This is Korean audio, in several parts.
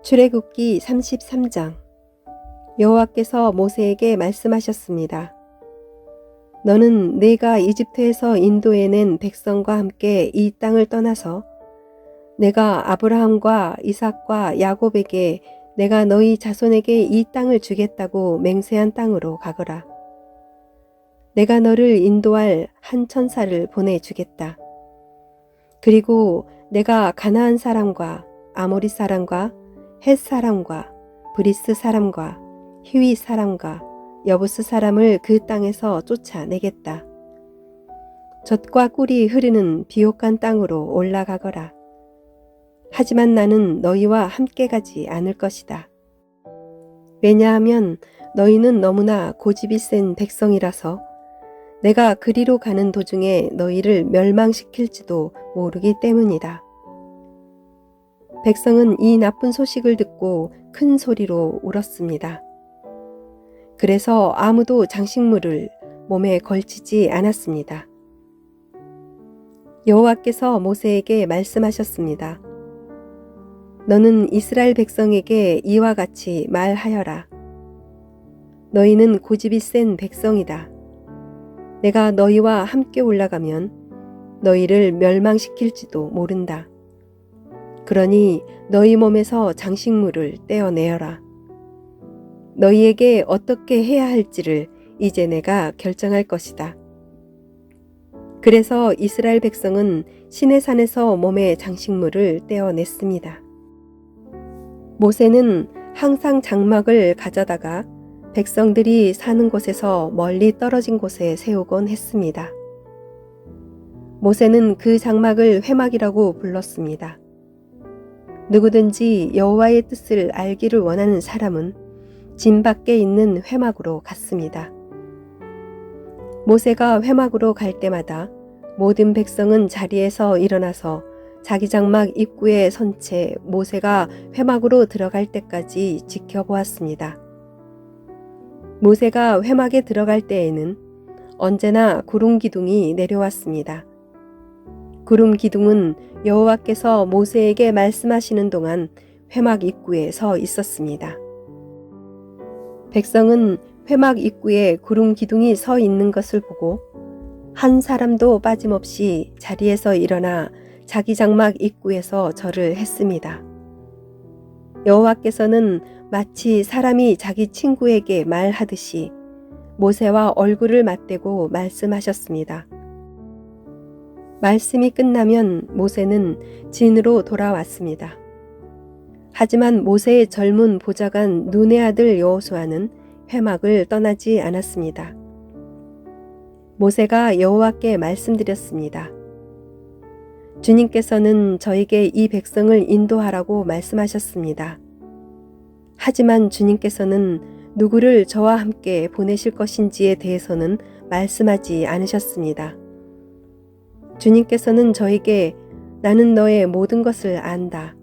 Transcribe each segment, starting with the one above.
출애굽기 33장. 여호와께서 모세에게 말씀하셨습니다. 너는 내가 이집트에서 인도해낸 백성과 함께 이 땅을 떠나서 내가 아브라함과 이삭과 야곱에게 내가 너희 자손에게 이 땅을 주겠다고 맹세한 땅으로 가거라. 내가 너를 인도할 한 천사를 보내주겠다. 그리고 내가 가나안 사람과 아모리 사람과 헷 사람과 브리스 사람과 히위 사람과 여부스 사람을 그 땅에서 쫓아내겠다. 젖과 꿀이 흐르는 비옥한 땅으로 올라가거라. 하지만 나는 너희와 함께 가지 않을 것이다. 왜냐하면 너희는 너무나 고집이 센 백성이라서 내가 그리로 가는 도중에 너희를 멸망시킬지도 모르기 때문이다. 백성은 이 나쁜 소식을 듣고 큰 소리로 울었습니다. 그래서 아무도 장식물을 몸에 걸치지 않았습니다. 여호와께서 모세에게 말씀하셨습니다. 너는 이스라엘 백성에게 이와 같이 말하여라. 너희는 고집이 센 백성이다. 내가 너희와 함께 올라가면 너희를 멸망시킬지도 모른다. 그러니 너희 몸에서 장식물을 떼어내어라. 너희에게 어떻게 해야 할지를 이제 내가 결정할 것이다. 그래서 이스라엘 백성은 시내산에서 몸에 장식물을 떼어냈습니다. 모세는 항상 장막을 가져다가 백성들이 사는 곳에서 멀리 떨어진 곳에 세우곤 했습니다. 모세는 그 장막을 회막이라고 불렀습니다. 누구든지 여호와의 뜻을 알기를 원하는 사람은 진 밖에 있는 회막으로 갔습니다. 모세가 회막으로 갈 때마다 모든 백성은 자리에서 일어나서 자기 장막 입구에 선 채 모세가 회막으로 들어갈 때까지 지켜보았습니다. 모세가 회막에 들어갈 때에는 언제나 구름 기둥이 내려왔습니다. 구름 기둥은 여호와께서 모세에게 말씀하시는 동안 회막 입구에 서 있었습니다. 백성은 회막 입구에 구름 기둥이 서 있는 것을 보고 한 사람도 빠짐없이 자리에서 일어나 자기 장막 입구에서 절을 했습니다. 여호와께서는 마치 사람이 자기 친구에게 말하듯이 모세와 얼굴을 맞대고 말씀하셨습니다. 말씀이 끝나면 모세는 진으로 돌아왔습니다. 하지만 모세의 젊은 보좌관 눈의 아들 여호수아는 회막을 떠나지 않았습니다. 모세가 여호와께 말씀드렸습니다. 주님께서는 저에게 이 백성을 인도하라고 말씀하셨습니다. 하지만 주님께서는 누구를 저와 함께 보내실 것인지에 대해서는 말씀하지 않으셨습니다. 주님께서는 저에게 나는 너의 모든 것을 안다.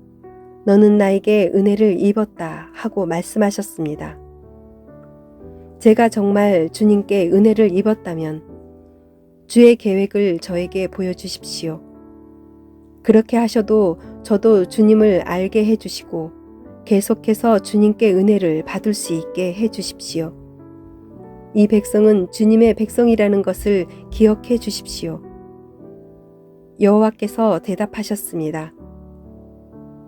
너는 나에게 은혜를 입었다 하고 말씀하셨습니다. 제가 정말 주님께 은혜를 입었다면 주의 계획을 저에게 보여주십시오. 그렇게 하셔도 저도 주님을 알게 해주시고 계속해서 주님께 은혜를 받을 수 있게 해주십시오. 이 백성은 주님의 백성이라는 것을 기억해 주십시오. 여호와께서 대답하셨습니다.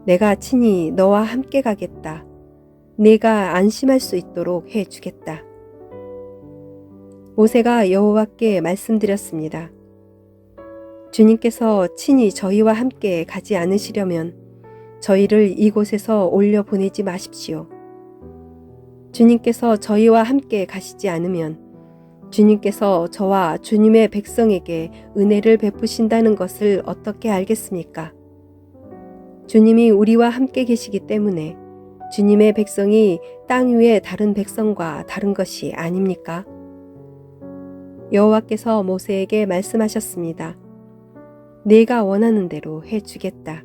내가 친히 너와 함께 가겠다. 네가 안심할 수 있도록 해 주겠다. 모세가 여호와께 말씀드렸습니다. 주님께서 친히 저희와 함께 가지 않으시려면 저희를 이곳에서 올려보내지 마십시오. 주님께서 저희와 함께 가시지 않으면 주님께서 저와 주님의 백성에게 은혜를 베푸신다는 것을 어떻게 알겠습니까? 주님이 우리와 함께 계시기 때문에 주님의 백성이 땅 위의 다른 백성과 다른 것이 아닙니까? 여호와께서 모세에게 말씀하셨습니다. 네가 원하는 대로 해주겠다.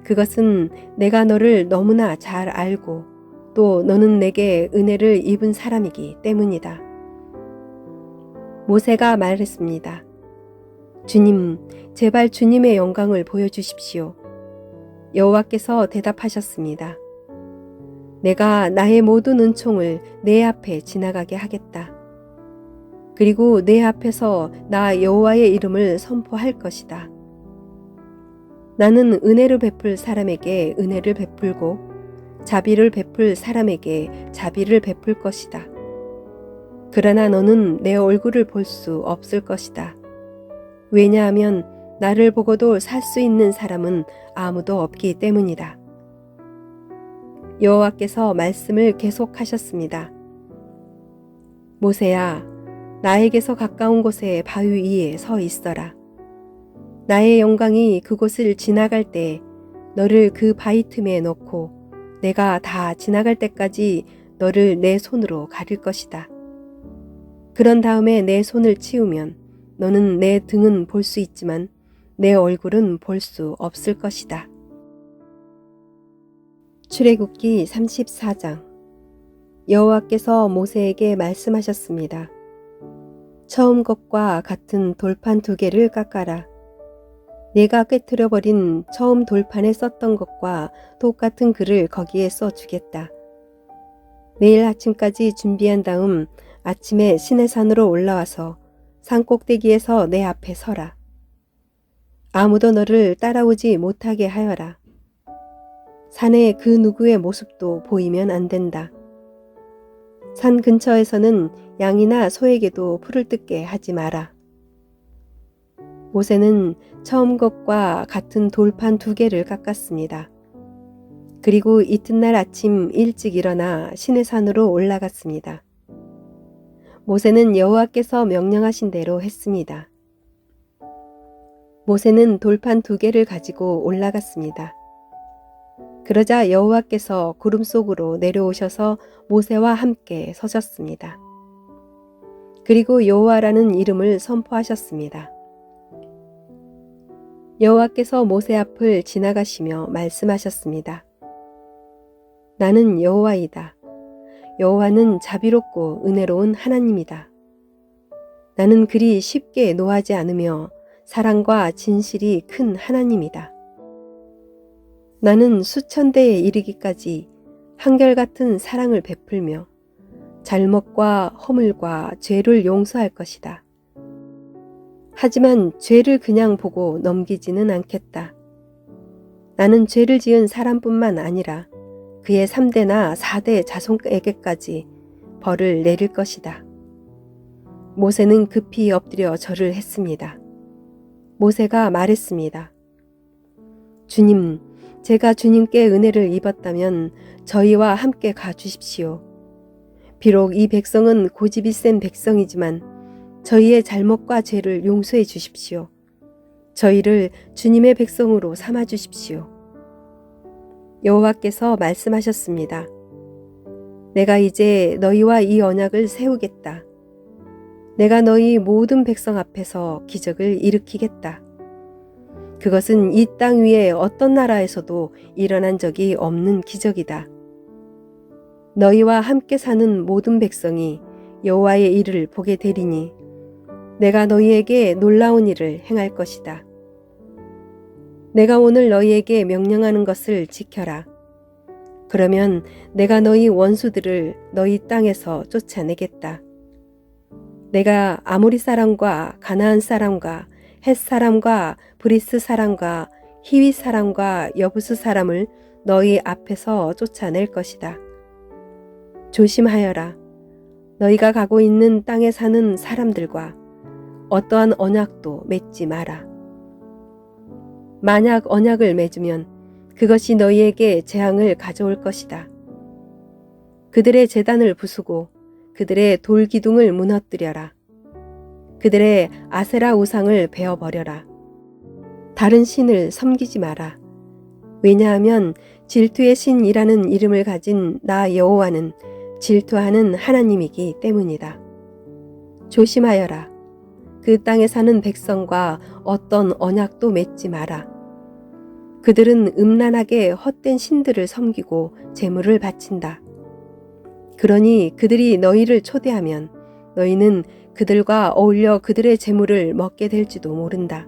그것은 내가 너를 너무나 잘 알고 또 너는 내게 은혜를 입은 사람이기 때문이다. 모세가 말했습니다. 주님, 제발 주님의 영광을 보여주십시오. 여호와께서 대답하셨습니다. 내가 나의 모든 은총을 내 앞에 지나가게 하겠다. 그리고 내 앞에서 나 여호와의 이름을 선포할 것이다. 나는 은혜를 베풀 사람에게 은혜를 베풀고 자비를 베풀 사람에게 자비를 베풀 것이다. 그러나 너는 내 얼굴을 볼 수 없을 것이다. 왜냐하면 나를 보고도 살 수 있는 사람은 아무도 없기 때문이다. 여호와께서 말씀을 계속하셨습니다. 모세야, 나에게서 가까운 곳에 바위 위에 서 있어라. 나의 영광이 그곳을 지나갈 때 너를 그 바위 틈에 넣고 내가 다 지나갈 때까지 너를 내 손으로 가릴 것이다. 그런 다음에 내 손을 치우면 너는 내 등은 볼 수 있지만 내 얼굴은 볼 수 없을 것이다. 출애굽기 34장. 여호와께서 모세에게 말씀하셨습니다. 처음 것과 같은 돌판 2개를 깎아라. 내가 꿰트려 버린 처음 돌판에 썼던 것과 똑같은 글을 거기에 써주겠다. 내일 아침까지 준비한 다음 아침에 시내산으로 올라와서 산 꼭대기에서 내 앞에 서라. 아무도 너를 따라오지 못하게 하여라. 산에 그 누구의 모습도 보이면 안 된다. 산 근처에서는 양이나 소에게도 풀을 뜯게 하지 마라. 모세는 처음 것과 같은 돌판 2개를 깎았습니다. 그리고 이튿날 아침 일찍 일어나 시내산으로 올라갔습니다. 모세는 여호와께서 명령하신 대로 했습니다. 모세는 돌판 2개를 가지고 올라갔습니다. 그러자 여호와께서 구름 속으로 내려오셔서 모세와 함께 서셨습니다. 그리고 여호와라는 이름을 선포하셨습니다. 여호와께서 모세 앞을 지나가시며 말씀하셨습니다. 나는 여호와이다. 여호와는 자비롭고 은혜로운 하나님이다. 나는 그리 쉽게 노하지 않으며 사랑과 진실이 큰 하나님이다. 나는 수천 대에 이르기까지 한결같은 사랑을 베풀며 잘못과 허물과 죄를 용서할 것이다. 하지만 죄를 그냥 보고 넘기지는 않겠다. 나는 죄를 지은 사람뿐만 아니라 그의 3대나 4대 자손에게까지 벌을 내릴 것이다. 모세는 급히 엎드려 절을 했습니다. 모세가 말했습니다. 주님, 제가 주님께 은혜를 입었다면 저희와 함께 가주십시오. 비록 이 백성은 고집이 센 백성이지만 저희의 잘못과 죄를 용서해 주십시오. 저희를 주님의 백성으로 삼아 주십시오. 여호와께서 말씀하셨습니다. 내가 이제 너희와 이 언약을 세우겠다. 내가 너희 모든 백성 앞에서 기적을 일으키겠다. 그것은 이 땅 위에 어떤 나라에서도 일어난 적이 없는 기적이다. 너희와 함께 사는 모든 백성이 여호와의 일을 보게 되리니 내가 너희에게 놀라운 일을 행할 것이다. 내가 오늘 너희에게 명령하는 것을 지켜라. 그러면 내가 너희 원수들을 너희 땅에서 쫓아내겠다. 내가 아모리 사람과 가나안 사람과 헷 사람과 브리스 사람과 히위 사람과 여부스 사람을 너희 앞에서 쫓아낼 것이다. 조심하여라. 너희가 가고 있는 땅에 사는 사람들과 어떠한 언약도 맺지 마라. 만약 언약을 맺으면 그것이 너희에게 재앙을 가져올 것이다. 그들의 제단을 부수고 그들의 돌기둥을 무너뜨려라. 그들의 아세라 우상을 베어버려라. 다른 신을 섬기지 마라. 왜냐하면 질투의 신이라는 이름을 가진 나 여호와는 질투하는 하나님이기 때문이다. 조심하여라. 그 땅에 사는 백성과 어떤 언약도 맺지 마라. 그들은 음란하게 헛된 신들을 섬기고 제물을 바친다. 그러니 그들이 너희를 초대하면 너희는 그들과 어울려 그들의 제물을 먹게 될지도 모른다.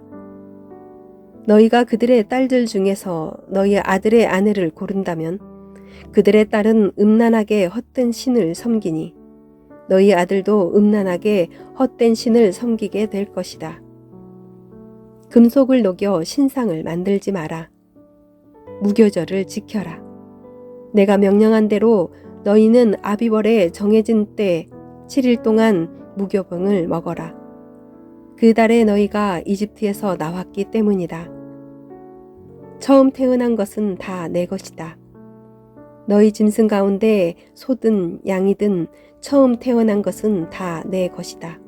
너희가 그들의 딸들 중에서 너희 아들의 아내를 고른다면 그들의 딸은 음란하게 헛된 신을 섬기니 너희 아들도 음란하게 헛된 신을 섬기게 될 것이다. 금속을 녹여 신상을 만들지 마라. 무교절을 지켜라. 내가 명령한 대로 너희는 아비벌에 정해진 때 7일 동안 무교병을 먹어라. 그 달에 너희가 이집트에서 나왔기 때문이다. 처음 태어난 것은 다 내 것이다. 너희 짐승 가운데 소든 양이든 처음 태어난 것은 다 내 것이다.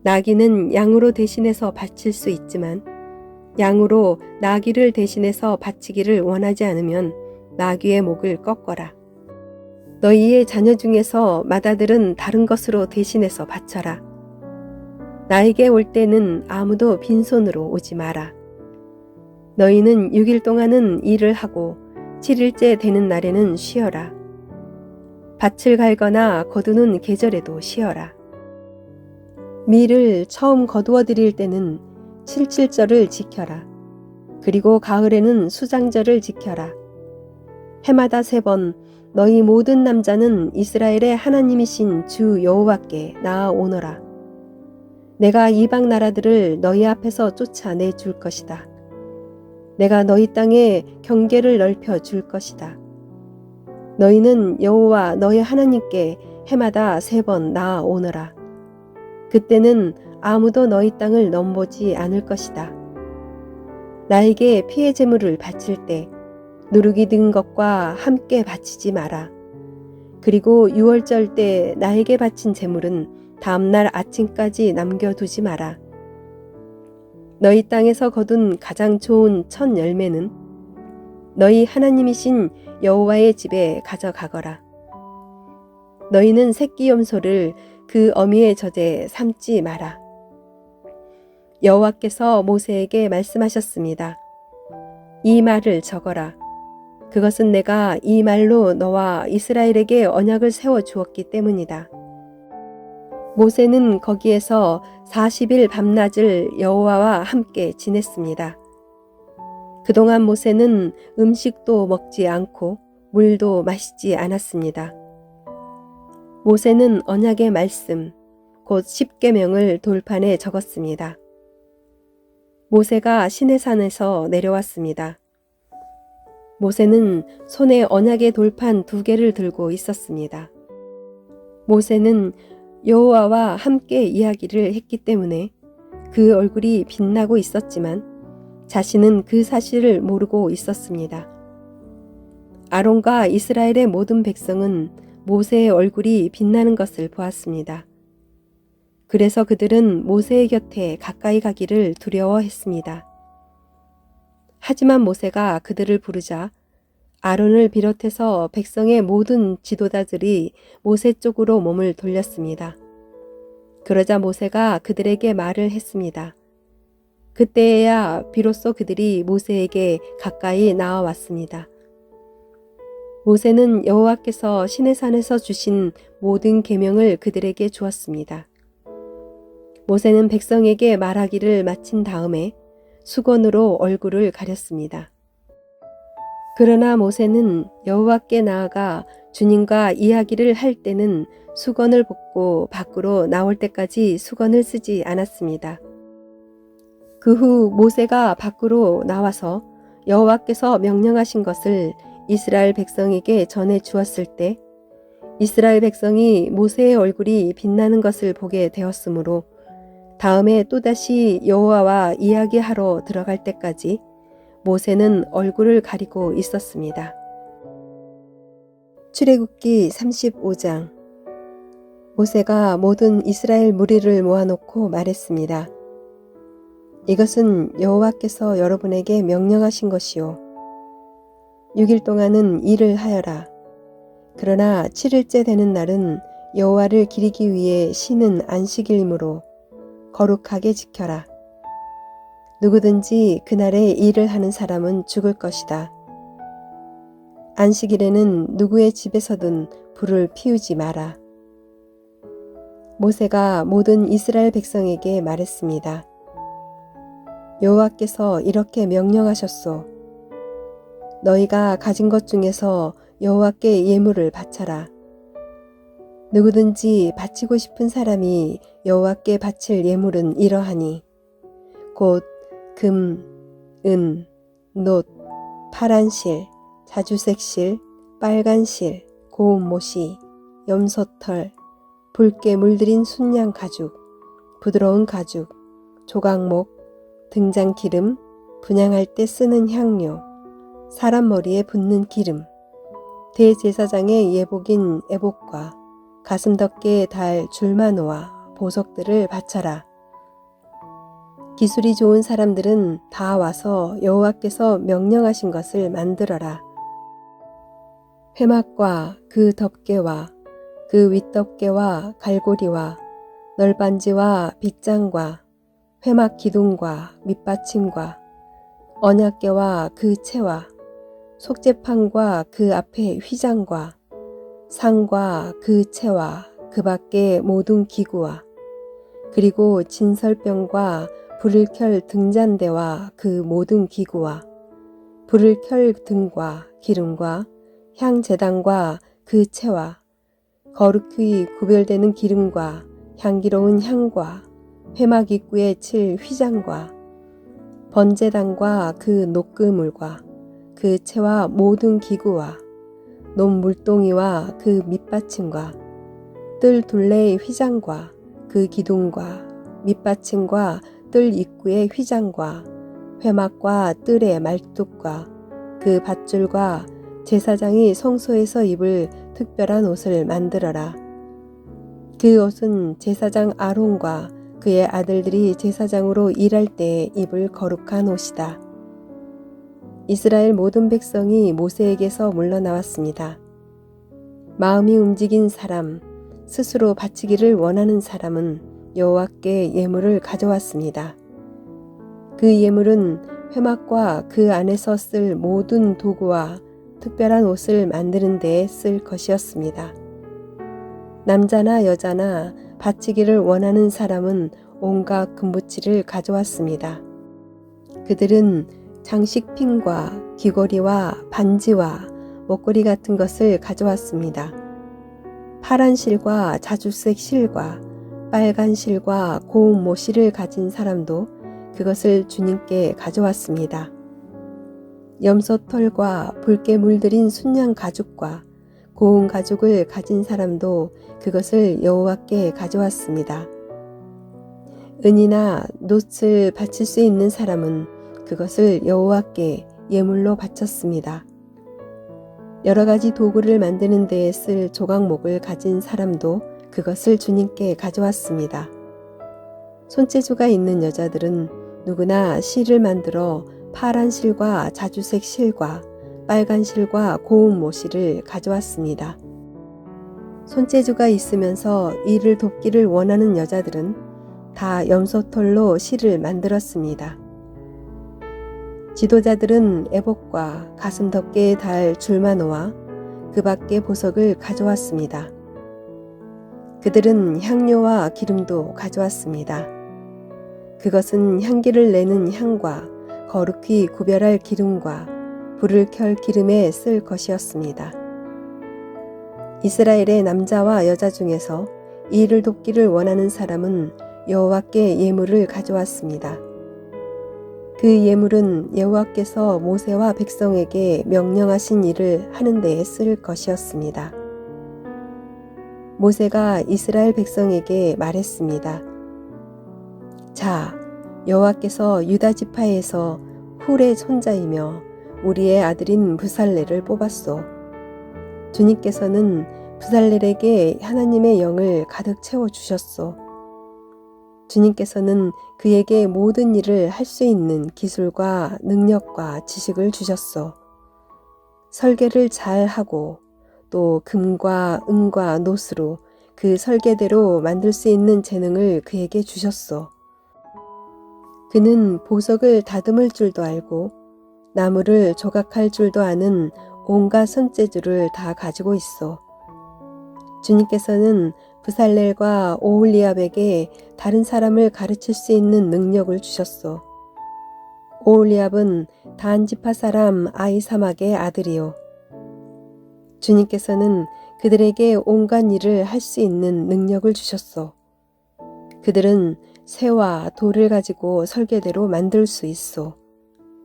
나귀는 양으로 대신해서 바칠 수 있지만 양으로 나귀를 대신해서 바치기를 원하지 않으면 나귀의 목을 꺾어라. 너희의 자녀 중에서 맏아들은 다른 것으로 대신해서 바쳐라. 나에게 올 때는 아무도 빈손으로 오지 마라. 너희는 6일 동안은 일을 하고 7일째 되는 날에는 쉬어라. 밭을 갈거나 거두는 계절에도 쉬어라. 밀을 처음 거두어 드릴 때는 칠칠절을 지켜라. 그리고 가을에는 수장절을 지켜라. 해마다 3번 너희 모든 남자는 이스라엘의 하나님이신 주 여호와께 나아오너라. 내가 이방 나라들을 너희 앞에서 쫓아내 줄 것이다. 내가 너희 땅에 경계를 넓혀 줄 것이다. 너희는 여호와 너희 하나님께 해마다 3번 나아오너라. 그때는 아무도 너희 땅을 넘보지 않을 것이다. 나에게 피의 제물을 바칠 때 누룩이 든 것과 함께 바치지 마라. 그리고 6월절 때 나에게 바친 제물은 다음날 아침까지 남겨두지 마라. 너희 땅에서 거둔 가장 좋은 첫 열매는 너희 하나님이신 여호와의 집에 가져가거라. 너희는 새끼 염소를 그 어미의 젖에 삶지 마라. 여호와께서 모세에게 말씀하셨습니다. 이 말을 적어라. 그것은 내가 이 말로 너와 이스라엘에게 언약을 세워 주었기 때문이다. 모세는 거기에서 40일 밤낮을 여호와와 함께 지냈습니다. 그동안 모세는 음식도 먹지 않고 물도 마시지 않았습니다. 모세는 언약의 말씀, 곧 십계명을 돌판에 적었습니다. 모세가 시내산에서 내려왔습니다. 모세는 손에 언약의 돌판 2개를 들고 있었습니다. 모세는 여호와와 함께 이야기를 했기 때문에 그 얼굴이 빛나고 있었지만 자신은 그 사실을 모르고 있었습니다. 아론과 이스라엘의 모든 백성은 모세의 얼굴이 빛나는 것을 보았습니다. 그래서 그들은 모세의 곁에 가까이 가기를 두려워했습니다. 하지만 모세가 그들을 부르자 아론을 비롯해서 백성의 모든 지도자들이 모세 쪽으로 몸을 돌렸습니다. 그러자 모세가 그들에게 말을 했습니다. 그때에야 비로소 그들이 모세에게 가까이 나아왔습니다. 모세는 여호와께서 시내산에서 주신 모든 계명을 그들에게 주었습니다. 모세는 백성에게 말하기를 마친 다음에 수건으로 얼굴을 가렸습니다. 그러나 모세는 여호와께 나아가 주님과 이야기를 할 때는 수건을 벗고 밖으로 나올 때까지 수건을 쓰지 않았습니다. 그 후 모세가 밖으로 나와서 여호와께서 명령하신 것을 이스라엘 백성에게 전해 주었을 때 이스라엘 백성이 모세의 얼굴이 빛나는 것을 보게 되었으므로 다음에 또다시 여호와와 이야기하러 들어갈 때까지 모세는 얼굴을 가리고 있었습니다. 출애굽기 35장. 모세가 모든 이스라엘 무리를 모아놓고 말했습니다. 이것은 여호와께서 여러분에게 명령하신 것이요. 6일 동안은 일을 하여라. 그러나 7일째 되는 날은 여호와를 기리기 위해 쉬는 안식일이므로 거룩하게 지켜라. 누구든지 그날에 일을 하는 사람은 죽을 것이다. 안식일에는 누구의 집에서든 불을 피우지 마라. 모세가 모든 이스라엘 백성에게 말했습니다. 여호와께서 이렇게 명령하셨소. 너희가 가진 것 중에서 여호와께 예물을 바쳐라. 누구든지 바치고 싶은 사람이 여호와께 바칠 예물은 이러하니 곧 금, 은, 놋, 파란 실, 자주색 실, 빨간 실, 고운 못이, 염소털, 붉게 물들인 순양 가죽, 부드러운 가죽, 조각목, 등잔 기름, 분향할 때 쓰는 향료, 사람 머리에 붓는 기름, 대제사장의 예복인 에복과 가슴 덮개에 달 줄마노와 보석들을 바쳐라. 기술이 좋은 사람들은 다 와서 여호와께서 명령하신 것을 만들어라. 회막과 그 덮개와 그 윗덮개와 갈고리와 널빤지와 빗장과 회막 기둥과 밑받침과 언약궤와 그 채와 속죄판과 그 앞에 휘장과 상과 그 채와 그 밖의 모든 기구와 그리고 진설병과 불을 켤 등잔대와 그 모든 기구와 불을 켤 등과 기름과 향제단과 그 채와 거룩히 구별되는 기름과 향기로운 향과 회막 입구에 칠 휘장과 번제단과 그 녹그물과 그 채와 모든 기구와 논 물동이와 그 밑받침과 뜰 둘레의 휘장과 그 기둥과 밑받침과 뜰 입구의 휘장과 회막과 뜰의 말뚝과 그 밧줄과 제사장이 성소에서 입을 특별한 옷을 만들어라. 그 옷은 제사장 아론과 그의 아들들이 제사장으로 일할 때에 입을 거룩한 옷이다. 이스라엘 모든 백성이 모세에게서 물러나왔습니다. 마음이 움직인 사람, 스스로 바치기를 원하는 사람은 여호와께 예물을 가져왔습니다. 그 예물은 회막과 그 안에서 쓸 모든 도구와 특별한 옷을 만드는 데에 쓸 것이었습니다. 남자나 여자나 바치기를 원하는 사람은 온갖 금붙이를 가져왔습니다. 그들은 장식핀과 귀걸이와 반지와 목걸이 같은 것을 가져왔습니다. 파란 실과 자주색 실과 빨간 실과 고운 모실을 가진 사람도 그것을 주님께 가져왔습니다. 염소털과 붉게 물들인 순양 가죽과 고운 가죽을 가진 사람도 그것을 여호와께 가져왔습니다. 은이나 놋을 바칠 수 있는 사람은 그것을 여호와께 예물로 바쳤습니다. 여러 가지 도구를 만드는 데에 쓸 조각목을 가진 사람도 그것을 주님께 가져왔습니다. 손재주가 있는 여자들은 누구나 실을 만들어 파란 실과 자주색 실과 빨간 실과 고운 모실을 가져왔습니다. 손재주가 있으면서 일을 돕기를 원하는 여자들은 다 염소털로 실을 만들었습니다. 지도자들은 에복과 가슴 덮개에 달 줄마노와 그 밖의 보석을 가져왔습니다. 그들은 향료와 기름도 가져왔습니다. 그것은 향기를 내는 향과 거룩히 구별할 기름과 불을 켤 기름에 쓸 것이었습니다. 이스라엘의 남자와 여자 중에서 이 일을 돕기를 원하는 사람은 여호와께 예물을 가져왔습니다. 그 예물은 여호와께서 모세와 백성에게 명령하신 일을 하는 데에 쓸 것이었습니다. 모세가 이스라엘 백성에게 말했습니다. 자, 여호와께서 유다 지파에서 훌의 손자이며 우리의 아들인 부살렐을 뽑았소. 주님께서는 부살렐에게 하나님의 영을 가득 채워주셨소. 주님께서는 그에게 모든 일을 할 수 있는 기술과 능력과 지식을 주셨소. 설계를 잘 하고 또 금과 은과 놋으로 그 설계대로 만들 수 있는 재능을 그에게 주셨소. 그는 보석을 다듬을 줄도 알고 나무를 조각할 줄도 아는 온갖 손재주를 다 가지고 있어. 주님께서는 부살렐과 오홀리압에게 다른 사람을 가르칠 수 있는 능력을 주셨소. 오홀리압은 단 지파 사람 아히사막의 아들이요. 주님께서는 그들에게 온갖 일을 할 수 있는 능력을 주셨소. 그들은 쇠와 돌을 가지고 설계대로 만들 수 있소.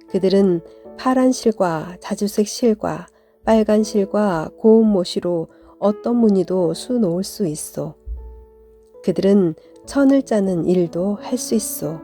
그들은 파란 실과 자주색 실과 빨간 실과 고운 모시로 어떤 무늬도 수놓을 수 있소. 그들은 천을 짜는 일도 할 수 있소.